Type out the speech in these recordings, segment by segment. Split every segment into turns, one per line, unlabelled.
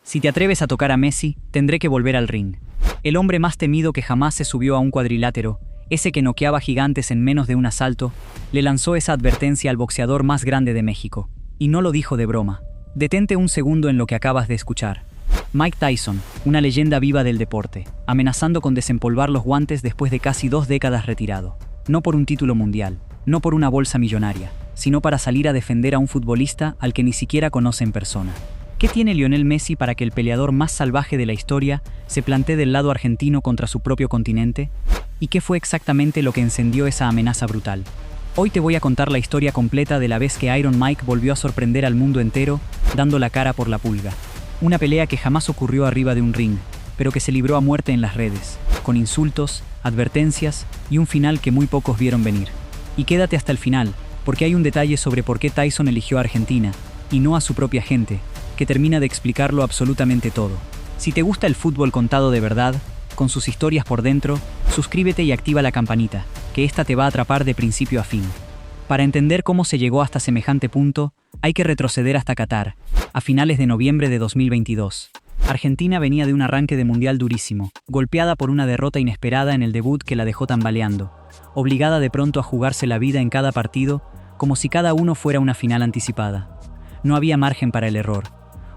Si te atreves a tocar a Messi, tendré que volver al ring. El hombre más temido que jamás se subió a un cuadrilátero, ese que noqueaba gigantes en menos de un asalto, le lanzó esa advertencia al boxeador más grande de México. Y no lo dijo de broma. Detente un segundo en lo que acabas de escuchar. Mike Tyson, una leyenda viva del deporte, amenazando con desempolvar los guantes después de casi 2 décadas retirado. No por un título mundial, no por una bolsa millonaria, sino para salir a defender a un futbolista al que ni siquiera conoce en persona. ¿Qué tiene Lionel Messi para que el peleador más salvaje de la historia se plantee del lado argentino contra su propio continente? ¿Y qué fue exactamente lo que encendió esa amenaza brutal? Hoy te voy a contar la historia completa de la vez que Iron Mike volvió a sorprender al mundo entero, dando la cara por la pulga. Una pelea que jamás ocurrió arriba de un ring, pero que se libró a muerte en las redes, con insultos, advertencias y un final que muy pocos vieron venir. Y quédate hasta el final, porque hay un detalle sobre por qué Tyson eligió a Argentina, y no a su propia gente, que termina de explicarlo absolutamente todo. Si te gusta el fútbol contado de verdad, con sus historias por dentro, suscríbete y activa la campanita, que esta te va a atrapar de principio a fin. Para entender cómo se llegó hasta semejante punto, hay que retroceder hasta Qatar, a finales de noviembre de 2022. Argentina venía de un arranque de mundial durísimo, golpeada por una derrota inesperada en el debut que la dejó tambaleando, obligada de pronto a jugarse la vida en cada partido, como si cada uno fuera una final anticipada. No había margen para el error.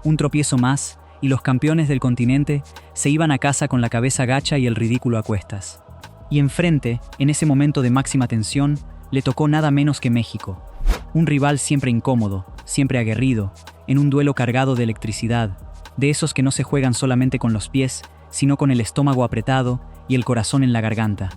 Un tropiezo más, y los campeones del continente se iban a casa con la cabeza gacha y el ridículo a cuestas. Y enfrente, en ese momento de máxima tensión, le tocó nada menos que México. Un rival siempre incómodo, siempre aguerrido, en un duelo cargado de electricidad, de esos que no se juegan solamente con los pies, sino con el estómago apretado y el corazón en la garganta.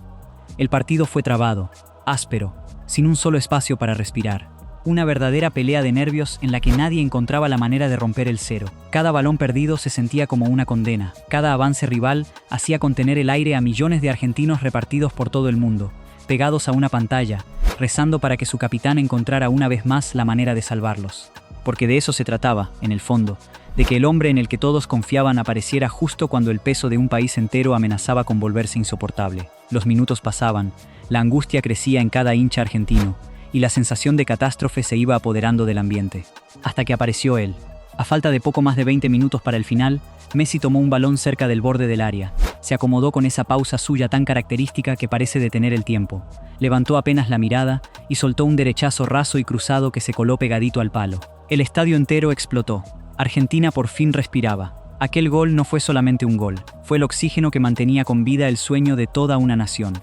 El partido fue trabado, áspero, sin un solo espacio para respirar. Una verdadera pelea de nervios en la que nadie encontraba la manera de romper el cero. Cada balón perdido se sentía como una condena. Cada avance rival hacía contener el aire a millones de argentinos repartidos por todo el mundo, pegados a una pantalla, rezando para que su capitán encontrara una vez más la manera de salvarlos. Porque de eso se trataba, en el fondo, de que el hombre en el que todos confiaban apareciera justo cuando el peso de un país entero amenazaba con volverse insoportable. Los minutos pasaban, la angustia crecía en cada hincha argentino, y la sensación de catástrofe se iba apoderando del ambiente. Hasta que apareció él. A falta de poco más de 20 minutos para el final, Messi tomó un balón cerca del borde del área. Se acomodó con esa pausa suya tan característica que parece detener el tiempo. Levantó apenas la mirada y soltó un derechazo raso y cruzado que se coló pegadito al palo. El estadio entero explotó. Argentina por fin respiraba. Aquel gol no fue solamente un gol, fue el oxígeno que mantenía con vida el sueño de toda una nación.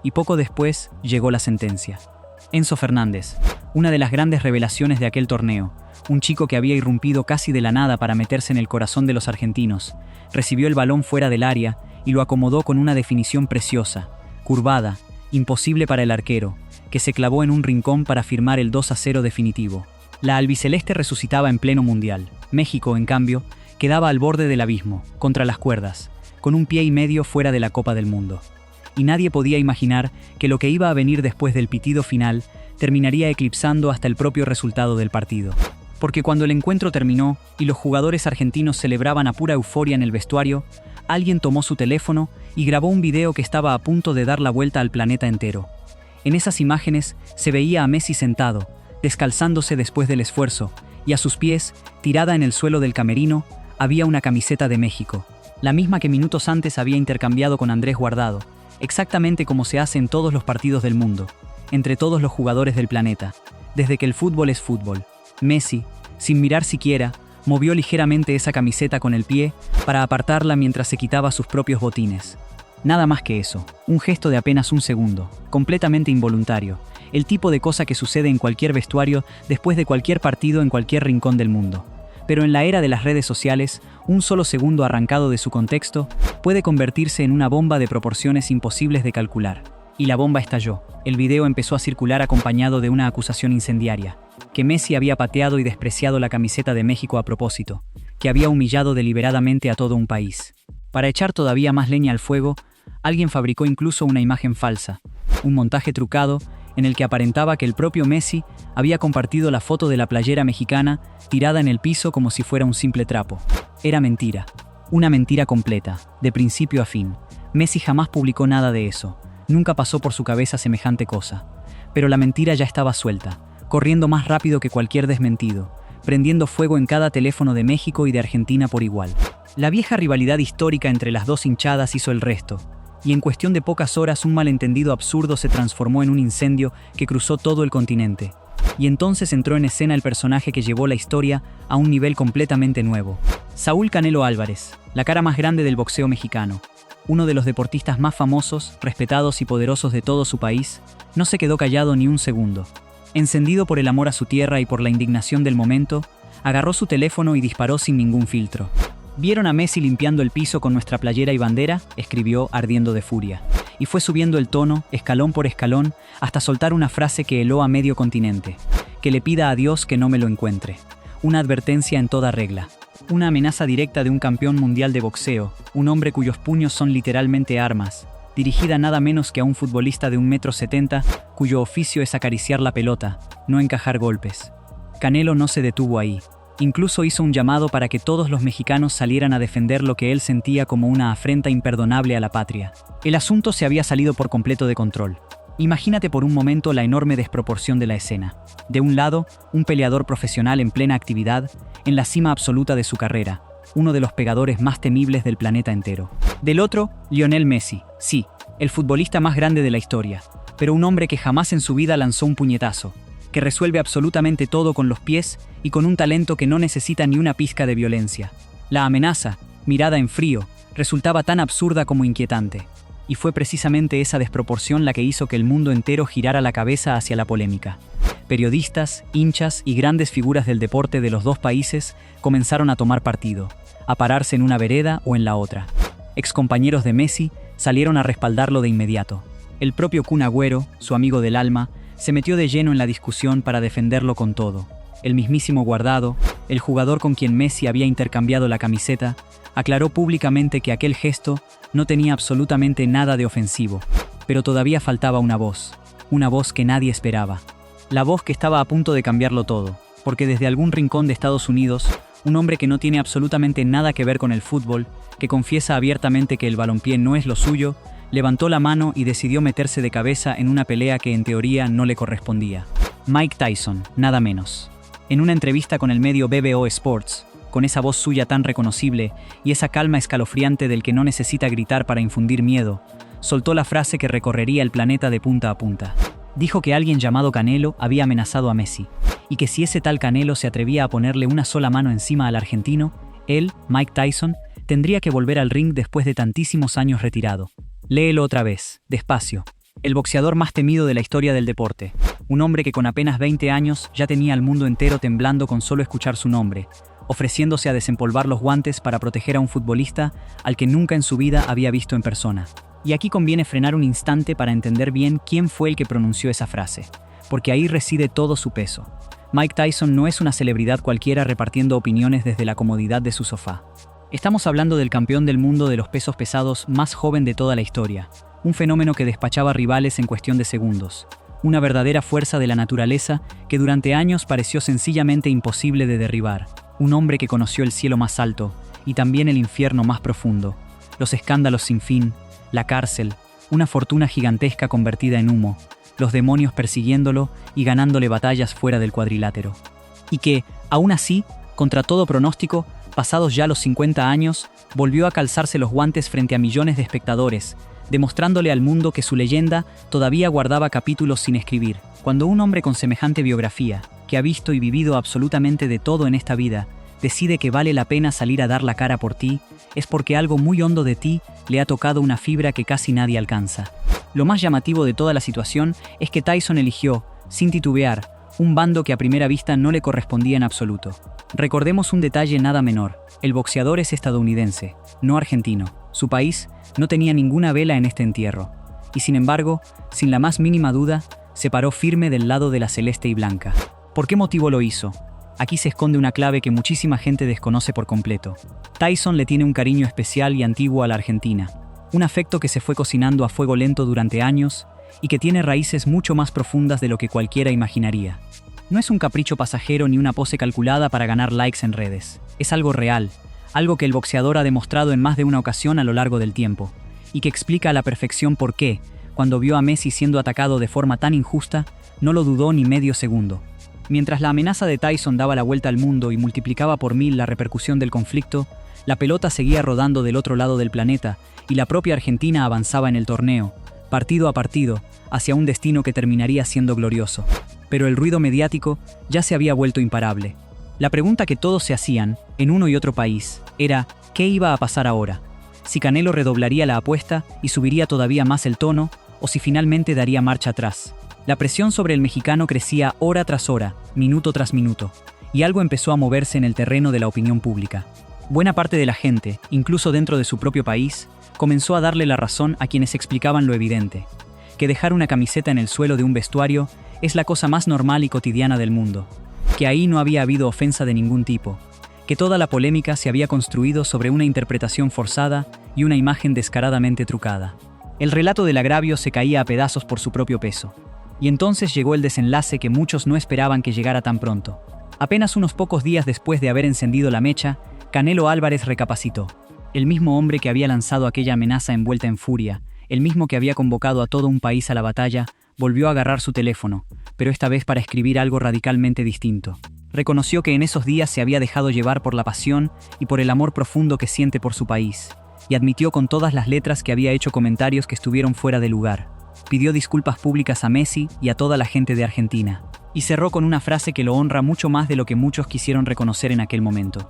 Y poco después llegó la sentencia. Enzo Fernández, una de las grandes revelaciones de aquel torneo, un chico que había irrumpido casi de la nada para meterse en el corazón de los argentinos, recibió el balón fuera del área y lo acomodó con una definición preciosa, curvada, imposible para el arquero, que se clavó en un rincón para firmar el 2-0 definitivo. La albiceleste resucitaba en pleno mundial. México, en cambio, quedaba al borde del abismo, contra las cuerdas, con un pie y medio fuera de la Copa del Mundo. Y nadie podía imaginar que lo que iba a venir después del pitido final terminaría eclipsando hasta el propio resultado del partido. Porque cuando el encuentro terminó y los jugadores argentinos celebraban a pura euforia en el vestuario, alguien tomó su teléfono y grabó un video que estaba a punto de dar la vuelta al planeta entero. En esas imágenes se veía a Messi sentado, descalzándose después del esfuerzo, y a sus pies, tirada en el suelo del camerino, había una camiseta de México, la misma que minutos antes había intercambiado con Andrés Guardado, exactamente como se hace en todos los partidos del mundo, entre todos los jugadores del planeta, desde que el fútbol es fútbol. Messi, sin mirar siquiera, movió ligeramente esa camiseta con el pie para apartarla mientras se quitaba sus propios botines. Nada más que eso, un gesto de apenas un segundo, completamente involuntario, el tipo de cosa que sucede en cualquier vestuario después de cualquier partido en cualquier rincón del mundo. Pero en la era de las redes sociales, un solo segundo arrancado de su contexto puede convertirse en una bomba de proporciones imposibles de calcular. Y la bomba estalló. El video empezó a circular acompañado de una acusación incendiaria, que Messi había pateado y despreciado la camiseta de México a propósito, que había humillado deliberadamente a todo un país. Para echar todavía más leña al fuego, alguien fabricó incluso una imagen falsa, un montaje trucado en el que aparentaba que el propio Messi había compartido la foto de la playera mexicana tirada en el piso como si fuera un simple trapo. Era mentira, una mentira completa, de principio a fin. Messi jamás publicó nada de eso, nunca pasó por su cabeza semejante cosa. Pero la mentira ya estaba suelta, corriendo más rápido que cualquier desmentido, prendiendo fuego en cada teléfono de México y de Argentina por igual. La vieja rivalidad histórica entre las dos hinchadas hizo el resto, y en cuestión de pocas horas un malentendido absurdo se transformó en un incendio que cruzó todo el continente. Y entonces entró en escena el personaje que llevó la historia a un nivel completamente nuevo. Saúl Canelo Álvarez, la cara más grande del boxeo mexicano, uno de los deportistas más famosos, respetados y poderosos de todo su país, no se quedó callado ni un segundo. Encendido por el amor a su tierra y por la indignación del momento, agarró su teléfono y disparó sin ningún filtro. «¿Vieron a Messi limpiando el piso con nuestra playera y bandera?», escribió ardiendo de furia. Y fue subiendo el tono, escalón por escalón, hasta soltar una frase que heló a medio continente. «Que le pida a Dios que no me lo encuentre». Una advertencia en toda regla. Una amenaza directa de un campeón mundial de boxeo, un hombre cuyos puños son literalmente armas, dirigida nada menos que a un futbolista de 1,70 m, cuyo oficio es acariciar la pelota, no encajar golpes. Canelo no se detuvo ahí. Incluso hizo un llamado para que todos los mexicanos salieran a defender lo que él sentía como una afrenta imperdonable a la patria. El asunto se había salido por completo de control. Imagínate por un momento la enorme desproporción de la escena. De un lado, un peleador profesional en plena actividad, en la cima absoluta de su carrera, uno de los pegadores más temibles del planeta entero. Del otro, Lionel Messi, sí, el futbolista más grande de la historia, pero un hombre que jamás en su vida lanzó un puñetazo, que resuelve absolutamente todo con los pies y con un talento que no necesita ni una pizca de violencia. La amenaza, mirada en frío, resultaba tan absurda como inquietante. Y fue precisamente esa desproporción la que hizo que el mundo entero girara la cabeza hacia la polémica. Periodistas, hinchas y grandes figuras del deporte de los dos países comenzaron a tomar partido, a pararse en una vereda o en la otra. Excompañeros de Messi salieron a respaldarlo de inmediato. El propio Kun Agüero, su amigo del alma, se metió de lleno en la discusión para defenderlo con todo. El mismísimo Guardado, el jugador con quien Messi había intercambiado la camiseta, aclaró públicamente que aquel gesto no tenía absolutamente nada de ofensivo, pero todavía faltaba una voz que nadie esperaba. La voz que estaba a punto de cambiarlo todo, porque desde algún rincón de Estados Unidos, un hombre que no tiene absolutamente nada que ver con el fútbol, que confiesa abiertamente que el balompié no es lo suyo, levantó la mano y decidió meterse de cabeza en una pelea que en teoría no le correspondía. Mike Tyson, nada menos. En una entrevista con el medio BBO Sports, con esa voz suya tan reconocible y esa calma escalofriante del que no necesita gritar para infundir miedo, soltó la frase que recorrería el planeta de punta a punta. Dijo que alguien llamado Canelo había amenazado a Messi, y que si ese tal Canelo se atrevía a ponerle una sola mano encima al argentino, él, Mike Tyson, tendría que volver al ring después de tantísimos años retirado. Léelo otra vez, despacio. El boxeador más temido de la historia del deporte. Un hombre que con apenas 20 años ya tenía al mundo entero temblando con solo escuchar su nombre, ofreciéndose a desempolvar los guantes para proteger a un futbolista al que nunca en su vida había visto en persona. Y aquí conviene frenar un instante para entender bien quién fue el que pronunció esa frase, porque ahí reside todo su peso. Mike Tyson no es una celebridad cualquiera repartiendo opiniones desde la comodidad de su sofá. Estamos hablando del campeón del mundo de los pesos pesados más joven de toda la historia, un fenómeno que despachaba rivales en cuestión de segundos, una verdadera fuerza de la naturaleza que durante años pareció sencillamente imposible de derribar, un hombre que conoció el cielo más alto y también el infierno más profundo, los escándalos sin fin, la cárcel, una fortuna gigantesca convertida en humo, los demonios persiguiéndolo y ganándole batallas fuera del cuadrilátero. Y que, aún así, contra todo pronóstico, pasados ya los 50 años, volvió a calzarse los guantes frente a millones de espectadores, demostrándole al mundo que su leyenda todavía guardaba capítulos sin escribir. Cuando un hombre con semejante biografía, que ha visto y vivido absolutamente de todo en esta vida, decide que vale la pena salir a dar la cara por ti, es porque algo muy hondo de ti le ha tocado una fibra que casi nadie alcanza. Lo más llamativo de toda la situación es que Tyson eligió, sin titubear, un bando que a primera vista no le correspondía en absoluto. Recordemos un detalle nada menor: el boxeador es estadounidense, no argentino. Su país no tenía ninguna vela en este entierro, y sin embargo, sin la más mínima duda, se paró firme del lado de la celeste y blanca. ¿Por qué motivo lo hizo? Aquí se esconde una clave que muchísima gente desconoce por completo. Tyson le tiene un cariño especial y antiguo a la Argentina, un afecto que se fue cocinando a fuego lento durante años y que tiene raíces mucho más profundas de lo que cualquiera imaginaría. No es un capricho pasajero ni una pose calculada para ganar likes en redes. Es algo real, algo que el boxeador ha demostrado en más de una ocasión a lo largo del tiempo, y que explica a la perfección por qué, cuando vio a Messi siendo atacado de forma tan injusta, no lo dudó ni medio segundo. Mientras la amenaza de Tyson daba la vuelta al mundo y multiplicaba por 1000 la repercusión del conflicto, La pelota seguía rodando del otro lado del planeta y la propia Argentina avanzaba en el torneo, partido a partido, hacia un destino que terminaría siendo glorioso. Pero el ruido mediático ya se había vuelto imparable. La pregunta que todos se hacían, en uno y otro país, era ¿qué iba a pasar ahora? Si Canelo redoblaría la apuesta y subiría todavía más el tono, o si finalmente daría marcha atrás. La presión sobre el mexicano crecía hora tras hora, minuto tras minuto, y algo empezó a moverse en el terreno de la opinión pública. Buena parte de la gente, incluso dentro de su propio país, comenzó a darle la razón a quienes explicaban lo evidente, que dejar una camiseta en el suelo de un vestuario es la cosa más normal y cotidiana del mundo, que ahí no había habido ofensa de ningún tipo, que toda la polémica se había construido sobre una interpretación forzada y una imagen descaradamente trucada. El relato del agravio se caía a pedazos por su propio peso. Y entonces llegó el desenlace que muchos no esperaban que llegara tan pronto. Apenas unos pocos días después de haber encendido la mecha, Canelo Álvarez recapacitó. El mismo hombre que había lanzado aquella amenaza envuelta en furia, el mismo que había convocado a todo un país a la batalla, volvió a agarrar su teléfono, pero esta vez para escribir algo radicalmente distinto. Reconoció que en esos días se había dejado llevar por la pasión y por el amor profundo que siente por su país, y admitió con todas las letras que había hecho comentarios que estuvieron fuera de lugar. Pidió disculpas públicas a Messi y a toda la gente de Argentina, y cerró con una frase que lo honra mucho más de lo que muchos quisieron reconocer en aquel momento.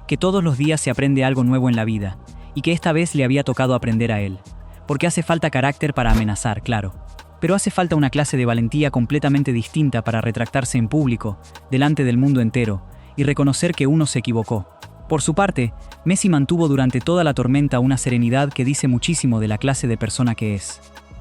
Que todos los días se aprende algo nuevo en la vida, y que esta vez le había tocado aprender a él. Porque hace falta carácter para amenazar, claro. Pero hace falta una clase de valentía completamente distinta para retractarse en público, delante del mundo entero, y reconocer que uno se equivocó. Por su parte, Messi mantuvo durante toda la tormenta una serenidad que dice muchísimo de la clase de persona que es.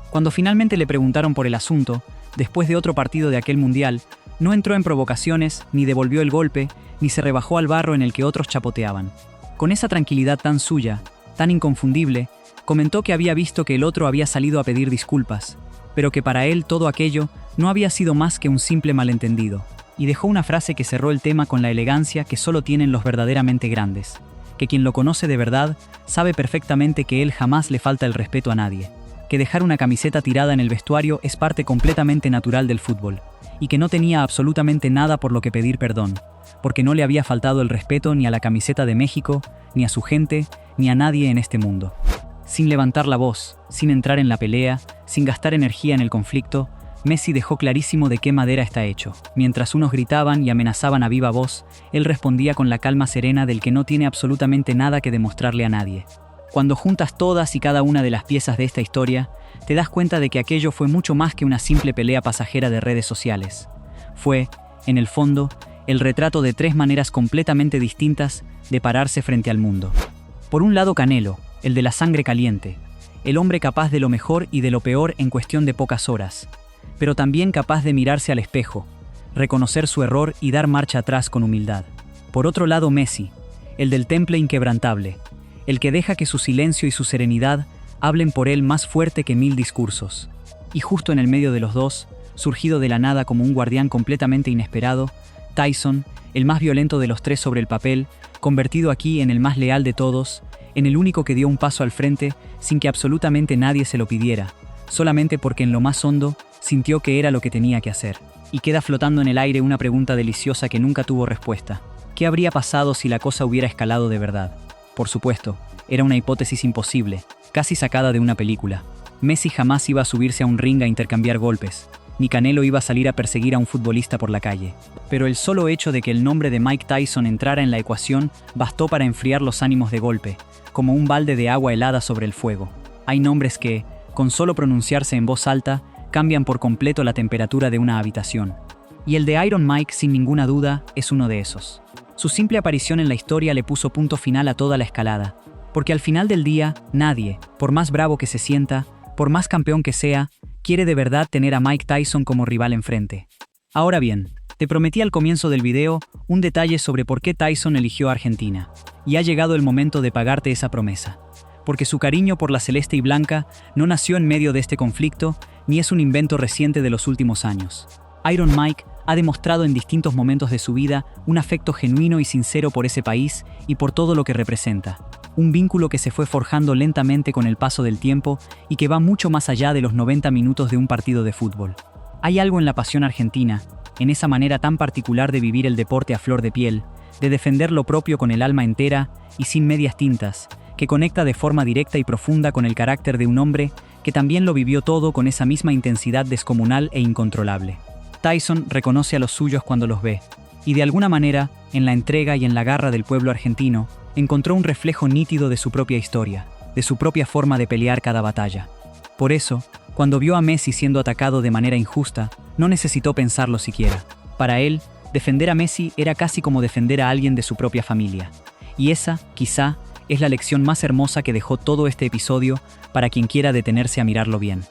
Cuando finalmente le preguntaron por el asunto, después de otro partido de aquel mundial, no entró en provocaciones, ni devolvió el golpe, ni se rebajó al barro en el que otros chapoteaban. Con esa tranquilidad tan suya, tan inconfundible, comentó que había visto que el otro había salido a pedir disculpas, pero que para él todo aquello no había sido más que un simple malentendido, y dejó una frase que cerró el tema con la elegancia que solo tienen los verdaderamente grandes, que quien lo conoce de verdad sabe perfectamente que él jamás le falta el respeto a nadie, que dejar una camiseta tirada en el vestuario es parte completamente natural del fútbol, y que no tenía absolutamente nada por lo que pedir perdón, porque no le había faltado el respeto ni a la camiseta de México, ni a su gente, ni a nadie en este mundo. Sin levantar la voz, sin entrar en la pelea, sin gastar energía en el conflicto, Messi dejó clarísimo de qué madera está hecho. Mientras unos gritaban y amenazaban a viva voz, él respondía con la calma serena del que no tiene absolutamente nada que demostrarle a nadie. Cuando juntas todas y cada una de las piezas de esta historia, te das cuenta de que aquello fue mucho más que una simple pelea pasajera de redes sociales. Fue, en el fondo, el retrato de tres maneras completamente distintas de pararse frente al mundo. Por un lado Canelo, el de la sangre caliente, el hombre capaz de lo mejor y de lo peor en cuestión de pocas horas, pero también capaz de mirarse al espejo, reconocer su error y dar marcha atrás con humildad. Por otro lado Messi, el del temple inquebrantable, el que deja que su silencio y su serenidad hablen por él más fuerte que 1000 discursos. Y justo en el medio de los dos, surgido de la nada como un guardián completamente inesperado, Tyson, el más violento de los tres sobre el papel, convertido aquí en el más leal de todos, en el único que dio un paso al frente sin que absolutamente nadie se lo pidiera, solamente porque en lo más hondo sintió que era lo que tenía que hacer. Y queda flotando en el aire una pregunta deliciosa que nunca tuvo respuesta. ¿Qué habría pasado si la cosa hubiera escalado de verdad? Por supuesto, era una hipótesis imposible, casi sacada de una película. Messi jamás iba a subirse a un ring a intercambiar golpes, ni Canelo iba a salir a perseguir a un futbolista por la calle. Pero el solo hecho de que el nombre de Mike Tyson entrara en la ecuación bastó para enfriar los ánimos de golpe, como un balde de agua helada sobre el fuego. Hay nombres que, con solo pronunciarse en voz alta, cambian por completo la temperatura de una habitación. Y el de Iron Mike, sin ninguna duda, es uno de esos. Su simple aparición en la historia le puso punto final a toda la escalada, porque al final del día, nadie, por más bravo que se sienta, por más campeón que sea, quiere de verdad tener a Mike Tyson como rival enfrente. Ahora bien, te prometí al comienzo del video un detalle sobre por qué Tyson eligió a Argentina, y ha llegado el momento de pagarte esa promesa. Porque su cariño por la celeste y blanca no nació en medio de este conflicto, ni es un invento reciente de los últimos años. Iron Mike ha demostrado en distintos momentos de su vida un afecto genuino y sincero por ese país y por todo lo que representa. Un vínculo que se fue forjando lentamente con el paso del tiempo y que va mucho más allá de los 90 minutos de un partido de fútbol. Hay algo en la pasión argentina, en esa manera tan particular de vivir el deporte a flor de piel, de defender lo propio con el alma entera y sin medias tintas, que conecta de forma directa y profunda con el carácter de un hombre que también lo vivió todo con esa misma intensidad descomunal e incontrolable. Tyson reconoce a los suyos cuando los ve, y de alguna manera, en la entrega y en la garra del pueblo argentino, encontró un reflejo nítido de su propia historia, de su propia forma de pelear cada batalla. Por eso, cuando vio a Messi siendo atacado de manera injusta, no necesitó pensarlo siquiera. Para él, defender a Messi era casi como defender a alguien de su propia familia. Y esa, quizá, es la lección más hermosa que dejó todo este episodio para quien quiera detenerse a mirarlo bien.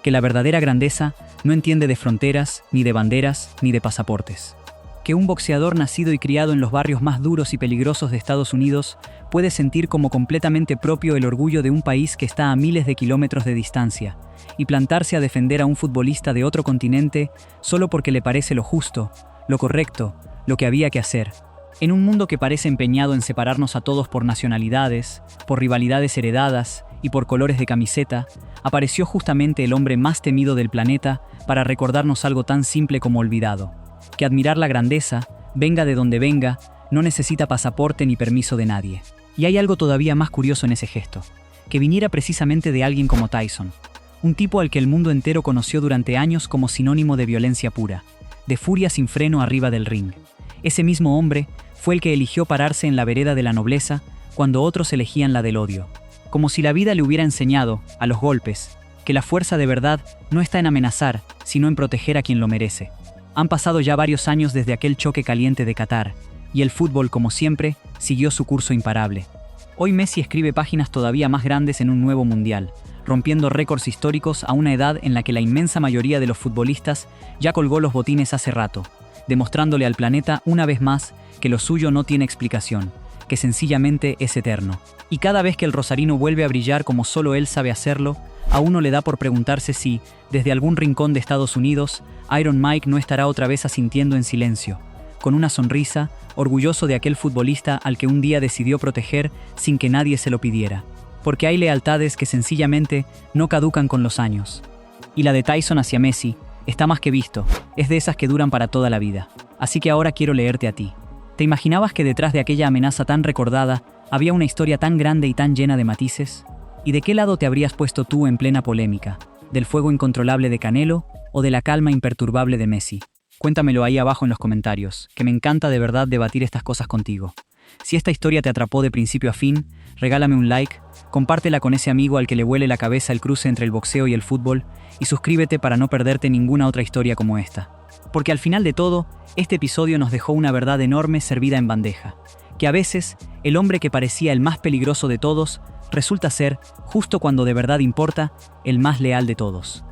Que la verdadera grandeza no entiende de fronteras, ni de banderas, ni de pasaportes. Que un boxeador nacido y criado en los barrios más duros y peligrosos de Estados Unidos puede sentir como completamente propio el orgullo de un país que está a miles de kilómetros de distancia, y plantarse a defender a un futbolista de otro continente solo porque le parece lo justo, lo correcto, lo que había que hacer. En un mundo que parece empeñado en separarnos a todos por nacionalidades, por rivalidades heredadas y por colores de camiseta, apareció justamente el hombre más temido del planeta para recordarnos algo tan simple como olvidado: que admirar la grandeza, venga de donde venga, no necesita pasaporte ni permiso de nadie. Y hay algo todavía más curioso en ese gesto: que viniera precisamente de alguien como Tyson, un tipo al que el mundo entero conoció durante años como sinónimo de violencia pura, de furia sin freno arriba del ring. Ese mismo hombre fue el que eligió pararse en la vereda de la nobleza cuando otros elegían la del odio. Como si la vida le hubiera enseñado, a los golpes, que la fuerza de verdad no está en amenazar, sino en proteger a quien lo merece. Han pasado ya varios años desde aquel choque caliente de Qatar, y el fútbol, como siempre, siguió su curso imparable. Hoy Messi escribe páginas todavía más grandes en un nuevo mundial, rompiendo récords históricos a una edad en la que la inmensa mayoría de los futbolistas ya colgó los botines hace rato, demostrándole al planeta una vez más que lo suyo no tiene explicación, que sencillamente es eterno. Y cada vez que el rosarino vuelve a brillar como solo él sabe hacerlo, a uno le da por preguntarse si, desde algún rincón de Estados Unidos, Iron Mike no estará otra vez asintiendo en silencio, con una sonrisa, orgulloso de aquel futbolista al que un día decidió proteger sin que nadie se lo pidiera. Porque hay lealtades que sencillamente no caducan con los años. Y la de Tyson hacia Messi está más que visto, es de esas que duran para toda la vida. Así que ahora quiero leerte a ti. ¿Te imaginabas que detrás de aquella amenaza tan recordada había una historia tan grande y tan llena de matices? ¿Y de qué lado te habrías puesto tú en plena polémica? ¿Del fuego incontrolable de Canelo o de la calma imperturbable de Messi? Cuéntamelo ahí abajo en los comentarios, que me encanta de verdad debatir estas cosas contigo. Si esta historia te atrapó de principio a fin, regálame un like, compártela con ese amigo al que le huele la cabeza el cruce entre el boxeo y el fútbol, y suscríbete para no perderte ninguna otra historia como esta. Porque al final de todo, este episodio nos dejó una verdad enorme servida en bandeja, que a veces, el hombre que parecía el más peligroso de todos, resulta ser, justo cuando de verdad importa, el más leal de todos.